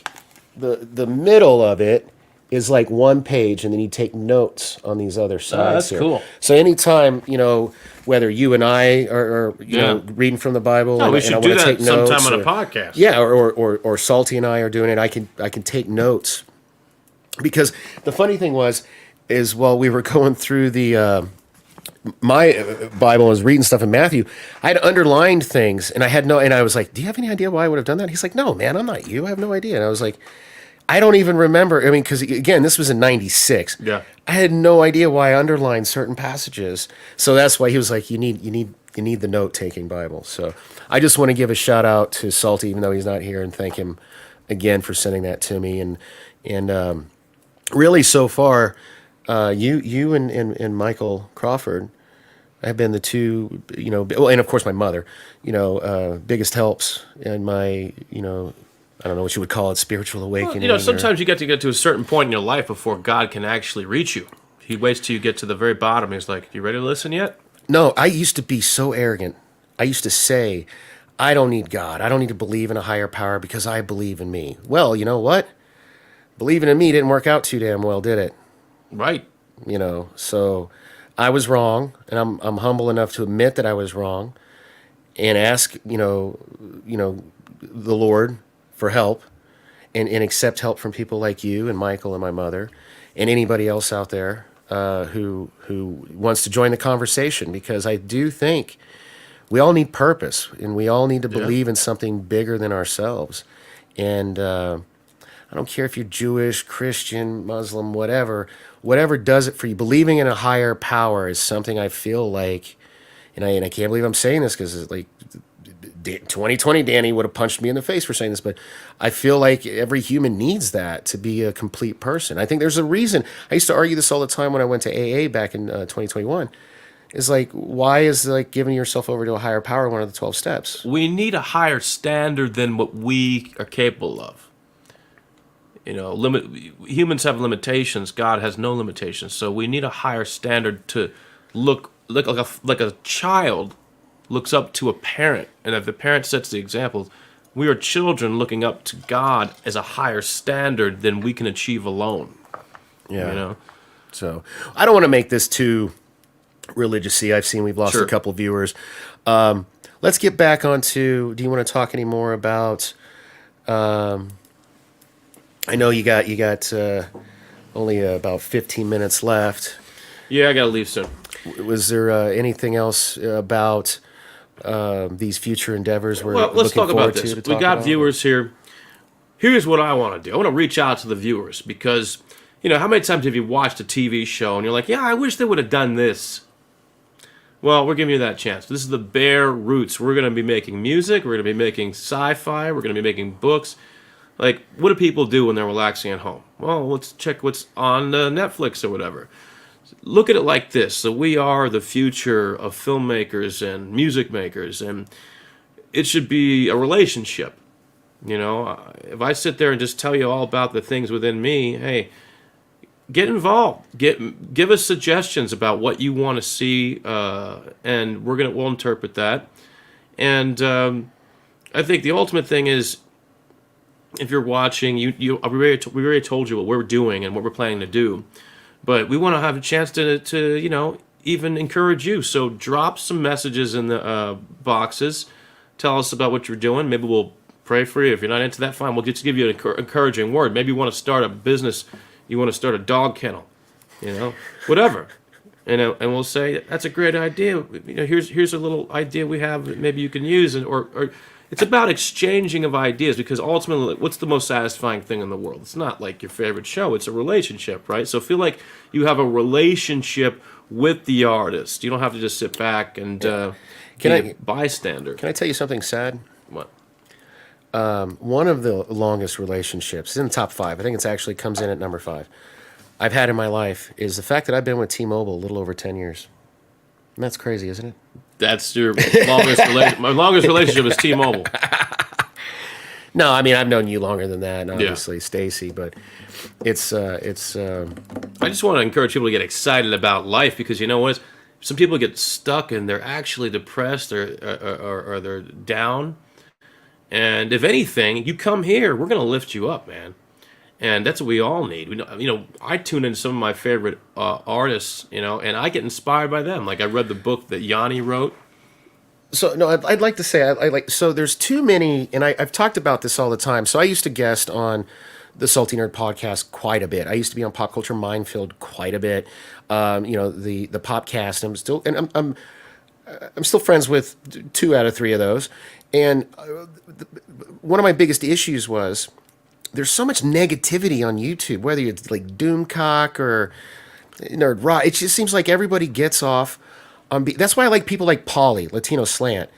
the middle of it is one page, and then you take notes on these other sides. That's here. cool. So anytime, whether you and I are reading from the Bible, No, and, we and I should want do to that take notes, sometime on a podcast. yeah, or Salty and I are doing it, I can take notes, because the funny thing is while we were going through my Bible, I was reading stuff in Matthew, I had underlined things, and I was like, "Do you have any idea why I would have done that?" He's like, "No, man, I'm not you. I have no idea." And I was like, I don't even remember. I mean, because again, this was in '96. Yeah. I had no idea why I underlined certain passages. So that's why he was like, "You need the note taking Bible." So I just want to give a shout out to Salty, even though he's not here, and thank him again for sending that to me. And really, so far, you and Michael Crawford have been the two, and of course my mother, biggest helps in my, I don't know what you would call it, spiritual awakening. Well, sometimes you get to a certain point in your life before God can actually reach you. He waits till you get to the very bottom. He's like, "You ready to listen yet?" No, I used to be so arrogant. I used to say, I don't need God. I don't need to believe in a higher power because I believe in me. Well, you know what? Believing in me didn't work out too damn well, did it? Right. So I was wrong, and I'm humble enough to admit that I was wrong, and ask the Lord for help, and accept help from people like you and Michael and my mother, and anybody else out there who wants to join the conversation, because I do think we all need purpose, and we all need to believe in something bigger than ourselves. And I don't care if you're Jewish, Christian, Muslim, whatever does it for you. Believing in a higher power is something I feel like, and I can't believe I'm saying this, because it's like 2020 Danny would have punched me in the face for saying this, but I feel like every human needs that to be a complete person. I think there's a reason. I used to argue this all the time when I went to AA back in 2021. Is why is giving yourself over to a higher power one of the 12 steps? We need a higher standard than what we are capable of. Humans have limitations. God has no limitations. So we need a higher standard to look like a child looks up to a parent, and if the parent sets the example, we are children looking up to God as a higher standard than we can achieve alone. Yeah. So I don't want to make this too religious-y. I've seen we've lost a couple viewers. Let's get back onto. Do you want to talk any more about? I know you got only about 15 minutes left. Yeah, I gotta leave soon. Was there anything else about these future endeavors we're Well, let's looking talk about forward this. to We talk got about? viewers here. Here's what I want to do. I want to reach out to the viewers because, how many times have you watched a TV show and you're like, yeah, I wish they would have done this. Well, we're giving you that chance. This is the bare roots. We're going to be making music. We're going to be making sci-fi. We're going to be making books. Like, what do people do when they're relaxing at home? Well, let's check what's on Netflix or whatever. Look at it like this. So we are the future of filmmakers and music makers, and it should be a relationship. If I sit there and just tell you all about the things within me, hey, get involved. Give us suggestions about what you want to see, and we'll interpret that. And I think the ultimate thing is, if you're watching, we already told you what we're doing and what we're planning to do, but we want to have a chance to even encourage you. So drop some messages in the boxes. Tell us about what you're doing. Maybe we'll pray for you. If you're not into that, fine. We'll just give you an encouraging word. Maybe you want to start a business. You want to start a dog kennel, whatever. And we'll say, that's a great idea. Here's a little idea we have that maybe you can use. Or it's about exchanging of ideas, because ultimately, what's the most satisfying thing in the world? It's not like your favorite show. It's a relationship, right? So feel like you have a relationship with the artist. You don't have to just sit back and be a bystander. Can I tell you something sad? What? One of the longest relationships, it's in the top 5, I think it actually comes in at number 5, I've had in my life, is the fact that I've been with T-Mobile a little over 10 years. And that's crazy, isn't it? That's your longest relationship. My longest relationship is T-Mobile. No, I mean, I've known you longer than that, and obviously Stacy, but it's I just want to encourage people to get excited about life, because you know what? Some people get stuck and they're actually depressed or they're down. And if anything, you come here, we're going to lift you up, man. And that's what we all need. I tune in some of my favorite artists, and I get inspired by them. Like, I read the book that Yanni wrote. So, no, I'd like to say, so there's too many, and I've talked about this all the time. So I used to guest on the Salty Nerd podcast quite a bit. I used to be on Pop Culture Minefield quite a bit. The Popcast. I'm still friends with 2 out of 3 of those. And one of my biggest issues was there's so much negativity on YouTube, whether it's like Doomcock or Nerd Rock. It just seems like everybody gets off on. That's why I like people like Pauly, Latino Slant.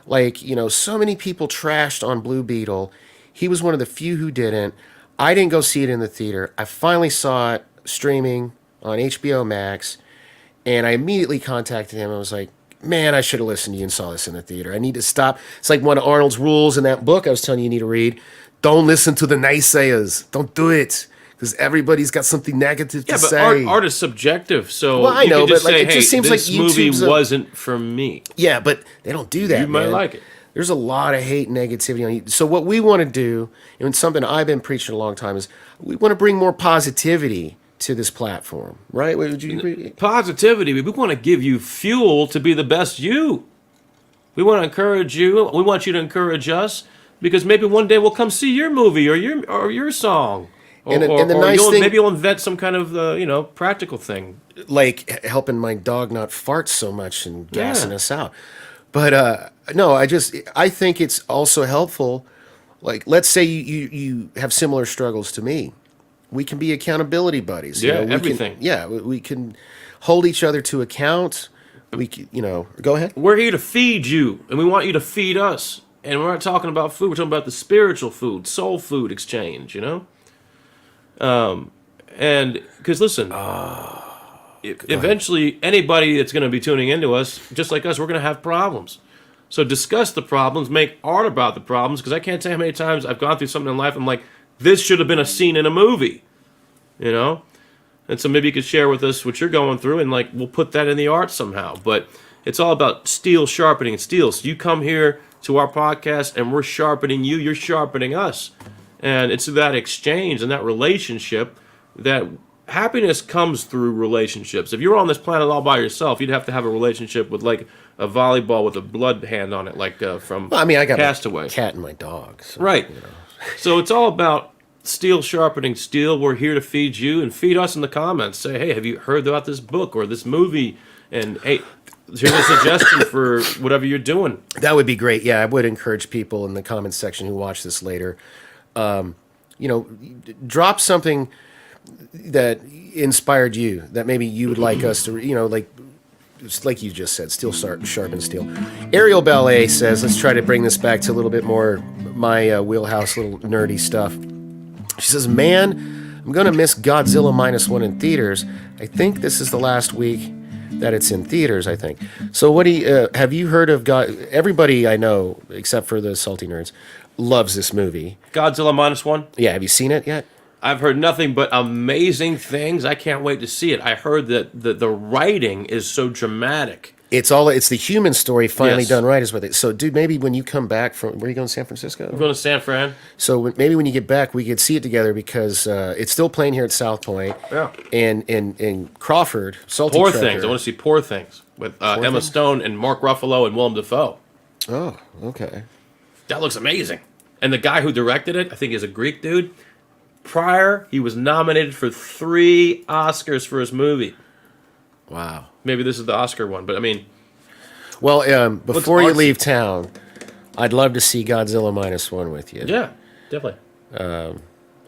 Like, so many people trashed on Blue Beetle. He was one of the few who didn't. I didn't go see it in the theater. I finally saw it streaming on HBO Max, and I immediately contacted him. I was like, man, I should have listened to you and saw this in the theater. I need to stop. It's like one of Arnold's rules in that book I was telling you need to read. Don't listen to the naysayers. Don't do it, because everybody's got something negative to say. But art is subjective, so well, I know, you can just but say, it just seems like this movie YouTube's wasn't for me. Yeah, but they don't do that. You might man. like it. There's a lot of hate and negativity on YouTube. So what we want to do, and something I've been preaching a long time, is we want to bring more positivity to this platform, right? Would you agree? Positivity. We want to give you fuel to be the best you. We want to encourage you. We want you to encourage us, because maybe one day we'll come see your movie or your song. And the nice thing, maybe you'll invent some kind of practical thing, like helping my dog not fart so much and gassing us out. But no, I think it's also helpful. Like, let's say you have similar struggles to me. We can be accountability buddies. Everything. We can hold each other to account. We can, go ahead. We're here to feed you, and we want you to feed us. And we're not talking about food. We're talking about the spiritual food, soul food exchange, And because listen, eventually anybody that's going to be tuning into us, just like us, we're going to have problems. So discuss the problems, make art about the problems, because I can't tell you how many times I've gone through something in life, I'm like, this should have been a scene in a movie, And so maybe you could share with us what you're going through, and like we'll put that in the art somehow. But it's all about steel sharpening steel. So you come here to our podcast, and we're sharpening you, you're sharpening us. And it's that exchange and that relationship that happiness comes through relationships. If you were on this planet all by yourself, you'd have to have a relationship with like a volleyball with a blood hand on it, like from I got Castaway. My cat and my dog. So, right. So it's all about steel sharpening steel. We're here to feed you, and feed us in the comments. Say, hey, have you heard about this book or this movie? And hey, here's a suggestion for whatever you're doing. That would be great. Yeah, I would encourage people in the comments section who watch this later, you know, drop something that inspired you, that maybe you would like us to, you know, like you just said, steel sharpens steel. Ariel Ballet says, let's try to bring this back to a little bit more my wheelhouse, little nerdy stuff. She says, man, I'm going to miss Godzilla -1 in theaters. I think this is the last week that it's in theaters, I think. So what do you, have you heard of everybody I know, except for the salty nerds, loves this movie. Godzilla -1? Yeah, have you seen it yet? I've heard nothing but amazing things. I can't wait to see it. I heard that the writing is so dramatic. It's the human story finally done right is what it. So, dude, maybe when you come back from, where are you going, San Francisco? I'm going to San Fran. So maybe when you get back, we could see it together because it's still playing here at South Point. Yeah. And in Crawford, Salty Poor Trekker. Things. I want to see Poor Things with Emma Things? Stone and Mark Ruffalo and Willem Dafoe. Oh, okay. That looks amazing. And the guy who directed it, I think is a Greek dude. Prior, he was nominated for 3 Oscars for his movie. Wow. Maybe this is the Oscar one, but I mean... Well, before you artsy. leave town, I'd love to see Godzilla -1 with you. Yeah, definitely.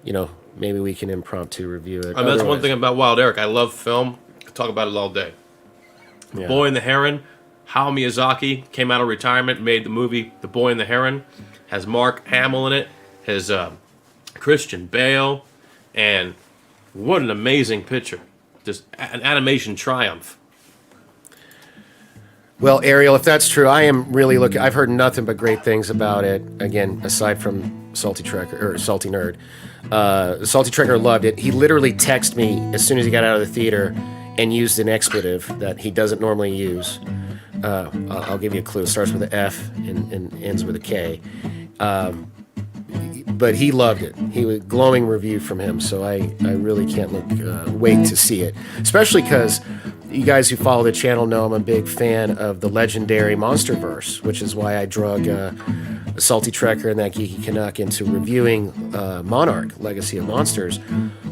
You know, maybe we can impromptu review it. I mean, that's one thing about Wild Eric. I love film. I could talk about it all day. Yeah. Boy and the Heron. Hayao Miyazaki came out of retirement, made the movie The Boy and the Heron. Has Mark Hamill in it. Has Christian Bale. And what an amazing picture. Just an animation triumph. Well, Ariel, if that's true, I am really looking. I've heard nothing but great things about it. Again, aside from Salty Trekker or Salty Nerd, Salty Trekker loved it. He literally texted me as soon as he got out of the theater and used an expletive that he doesn't normally use. I'll give you a clue. It starts with an F and ends with a K. But he loved it. He was glowing review from him. So I really can't wait to see it, especially because you guys who follow the channel know I'm a big fan of the legendary Monsterverse, which is why I drug Salty Trekker and that Geeky Canuck into reviewing Monarch, Legacy of Monsters,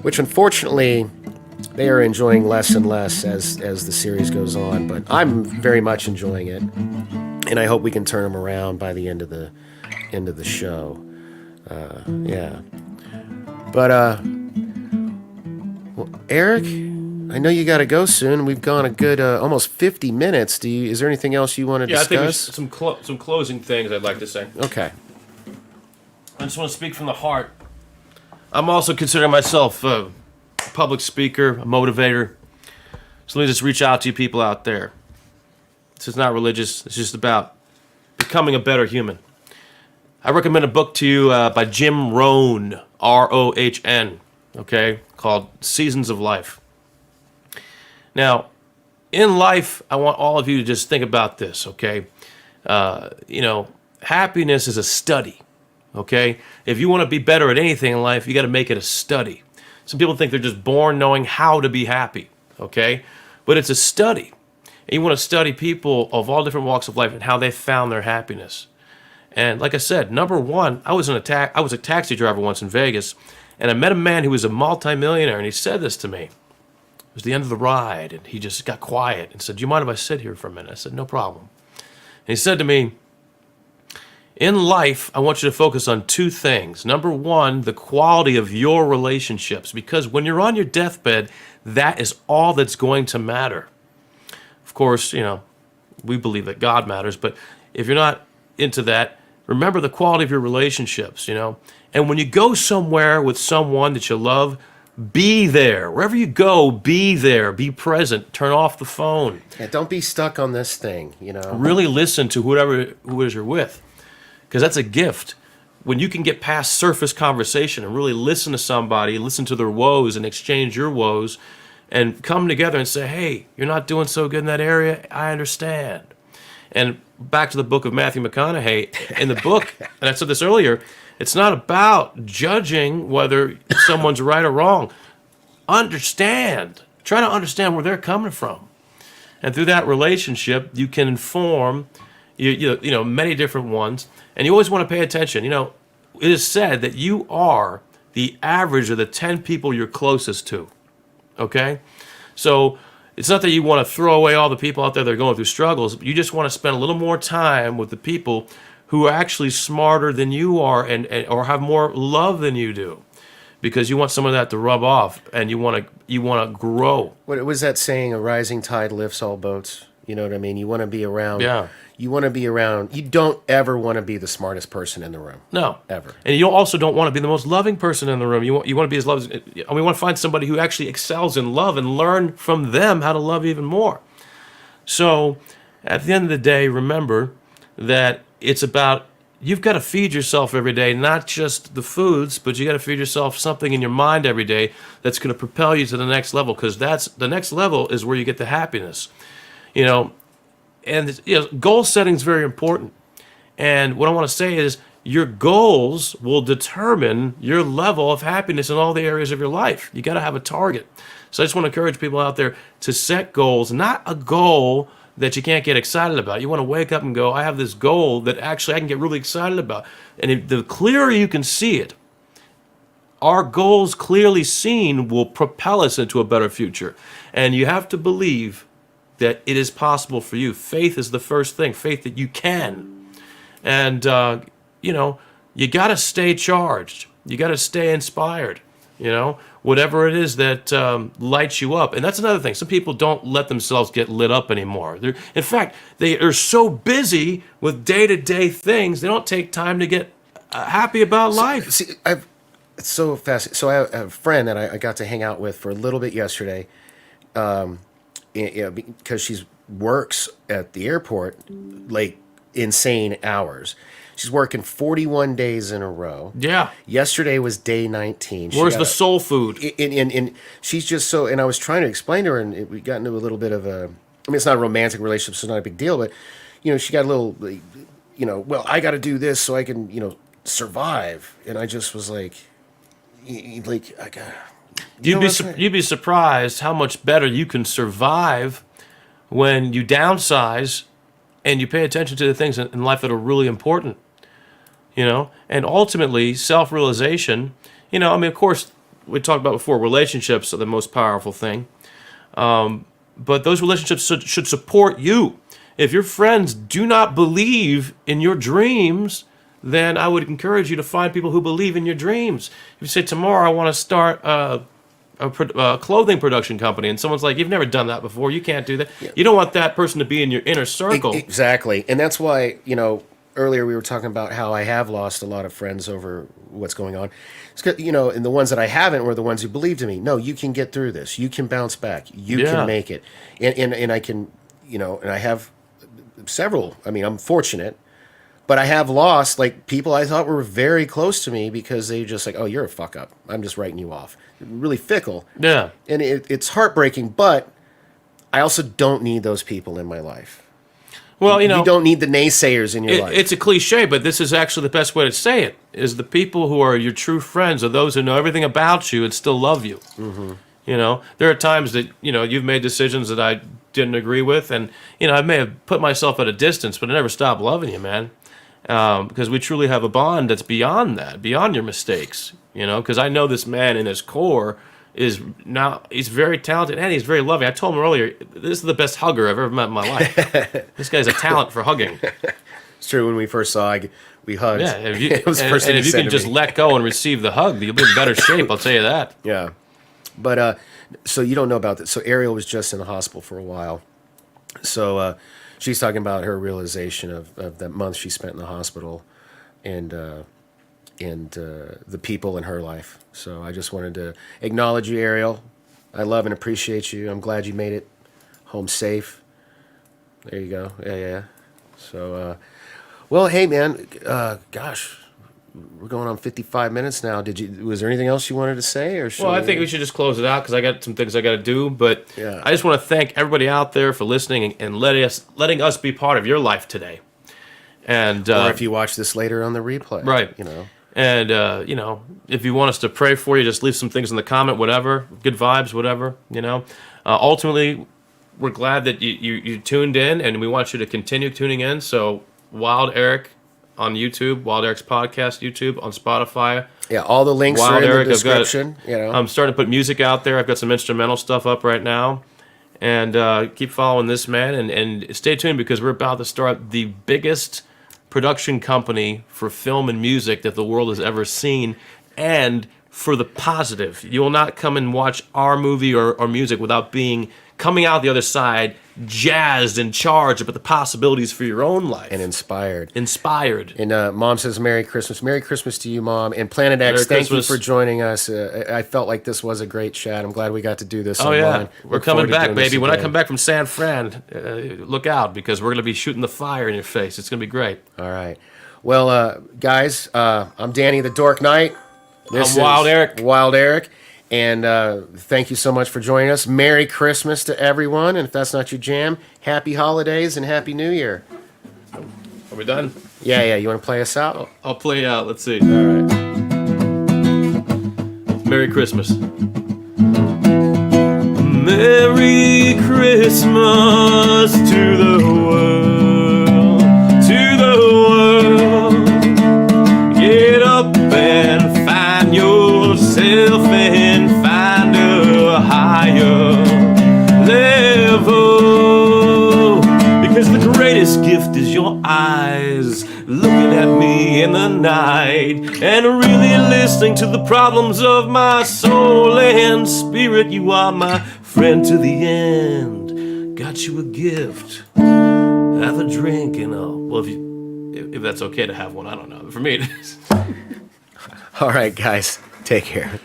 which unfortunately they are enjoying less and less as the series goes on. But I'm very much enjoying it, and I hope we can turn them around by the end of the show. Yeah. But well, Eric, I know you got to go soon. We've gone a good almost 50 minutes. Is there anything else you want to discuss? Yeah, I think there's some closing things I'd like to say. Okay. I just want to speak from the heart. I'm also considering myself a public speaker, a motivator. So let me just reach out to you people out there. This is not religious. It's just about becoming a better human. I recommend a book to you by Jim Rohn, R-O-H-N, okay, called Seasons of Life. Now, in life, I want all of you to just think about this, okay? Happiness is a study, okay? If you want to be better at anything in life, you got to make it a study. Some people think they're just born knowing how to be happy, okay? But it's a study. And you want to study people of all different walks of life and how they found their happiness. And like I said, number one, I was a taxi driver once in Vegas, and I met a man who was a multimillionaire, and he said this to me. It was the end of the ride, and he just got quiet and said, "Do you mind if I sit here for a minute?" I said, "No problem." And he said to me, "In life, I want you to focus on 2 things. Number one, the quality of your relationships, because when you're on your deathbed, that is all that's going to matter." Of course, we believe that God matters, but if you're not into that, remember the quality of your relationships, And when you go somewhere with someone that you love, be there. Wherever you go, be there. Be present. Turn off the phone. Yeah, don't be stuck on this thing, Really listen to who it is you're with, because that's a gift. When you can get past surface conversation and really listen to somebody, listen to their woes and exchange your woes, and come together and say, "Hey, you're not doing so good in that area. I understand." And back to the book of Matthew McConaughey, in the book, and I said this earlier, it's not about judging whether someone's right or wrong. Understand. Try to understand where they're coming from. And through that relationship, you can inform many different ones. And you always want to pay attention. It is said that you are the average of the 10 people you're closest to. Okay? So it's not that you want to throw away all the people out there that are going through struggles. You just want to spend a little more time with the people who are actually smarter than you are and or have more love than you do, because you want some of that to rub off, and you want to grow. What was that saying? A rising tide lifts all boats. You know what I mean? You want to be around. Yeah. You want to be around. You don't ever want to be the smartest person in the room. No. Ever. And you also don't want to be the most loving person in the room. You want to be as loving. And we want to find somebody who actually excels in love and learn from them how to love even more. So, at the end of the day, remember that it's about, you've got to feed yourself every day, not just the foods, but you got to feed yourself something in your mind every day that's going to propel you to the next level, because that's the next level is where you get the happiness. You know, and goal setting is very important. And what I want to say is your goals will determine your level of happiness in all the areas of your life. You got to have a target. So I just want to encourage people out there to set goals, not a goal that you can't get excited about. You want to wake up and go, I have this goal that actually I can get really excited about. And the clearer you can see it, our goals clearly seen will propel us into a better future. And you have to believe that it is possible for you. Faith is the first thing. Faith that you can. And, you got to stay charged. You got to stay inspired. Whatever it is that lights you up. And that's another thing. Some people don't let themselves get lit up anymore. In fact, they are so busy with day-to-day things, they don't take time to get happy about life. See, it's so fascinating. So I have a friend that I got to hang out with for a little bit yesterday. Because she works at the airport, like insane hours. She's working 41 days in a row. Yeah. Yesterday was day 19. Where's the soul food? And she's just so, and I was trying to explain to her, and we got into a little bit of a, I mean, it's not a romantic relationship, so it's not a big deal, but, she got a little, well, I got to do this so I can, survive. And I just was like, I got. You'd be surprised how much better you can survive when you downsize and you pay attention to the things in life that are really important. And ultimately self-realization. Of course, we talked about before, relationships are the most powerful thing. But those relationships should support you. If your friends do not believe in your dreams, then I would encourage you to find people who believe in your dreams. If you say, tomorrow I want to start a clothing production company, and someone's like, you've never done that before, you can't do that. Yeah. You don't want that person to be in your inner circle. Exactly. And that's why, earlier we were talking about how I have lost a lot of friends over what's going on. It's 'cause, and the ones that I haven't were the ones who believed in me. No, you can get through this. You can bounce back. You can make it. And I can, and I have several. I mean, I'm fortunate. But I have lost, people I thought were very close to me because they just oh, you're a fuck up. I'm just writing you off. Really fickle. Yeah. And it's heartbreaking, but I also don't need those people in my life. Well, you don't need the naysayers in your life. It's a cliche, but this is actually the best way to say it, is the people who are your true friends are those who know everything about you and still love you. Mm-hmm. There are times that, you've made decisions that I didn't agree with, and, I may have put myself at a distance, but I never stopped loving you, man. Because we truly have a bond that's beyond that, beyond your mistakes, because I know this man in his core he's very talented and he's very loving. I told him earlier, this is the best hugger I've ever met in my life. This guy's a talent for hugging. It's true. When we first saw, we hugged. Yeah, if you can just let go and receive the hug, you'll be in better shape, I'll tell you that. Yeah. But, so you don't know about this. So Ariel was just in the hospital for a while. So, she's talking about her realization of that month she spent in the hospital and the people in her life. So I just wanted to acknowledge you, Ariel. I love and appreciate you. I'm glad you made it home safe. There you go. Yeah. So, well, hey, man, gosh, we're going on 55 minutes now. Was there anything else you wanted to say? Or I think we should just close it out because I got some things I got to do. But yeah. I just want to thank everybody out there for listening and letting us be part of your life today. And or if you watch this later on the replay, right? And if you want us to pray for you, just leave some things in the comment, whatever, good vibes, whatever. Ultimately, we're glad that you tuned in, and we want you to continue tuning in. So, Wild Eric on YouTube, Wild Eric's podcast, YouTube, on Spotify. Yeah, all the links Wild are in Eric, the description. I'm starting to put music out there. I've got some instrumental stuff up right now. And keep following this man, and stay tuned because we're about to start the biggest production company for film and music that the world has ever seen, and for the positive. You will not come and watch our movie or music without coming out the other side jazzed and charged about the possibilities for your own life. And inspired. Inspired. And Mom says Merry Christmas. Merry Christmas to you, Mom. And Planet X, Merry thank Christmas. you for joining us. I felt like this was a great chat. I'm glad we got to do this Oh, online. yeah. We're Look coming forward to back, doing this baby. When I again. come back from San Fran, look out because we're going to be shooting the fire in your face. It's going to be great. All right. Well, guys, I'm Danny the Dork Knight. I'm Wild Eric. Wild Eric. And thank you so much for joining us. Merry Christmas to everyone. And if that's not your jam, happy holidays and happy New Year. Are we done? Yeah. You want to play us out? I'll play out. Let's see. All right. Merry Christmas. Merry Christmas to the world, to the world. Get up and find yourself and find a higher level. Because the greatest gift is your eyes looking at me in the night and really listening to the problems of my soul and spirit. You are my friend to the end. Got you a gift. Have a drink and well, if that's okay to have one, I don't know. For me, it is. All right, guys. Take care.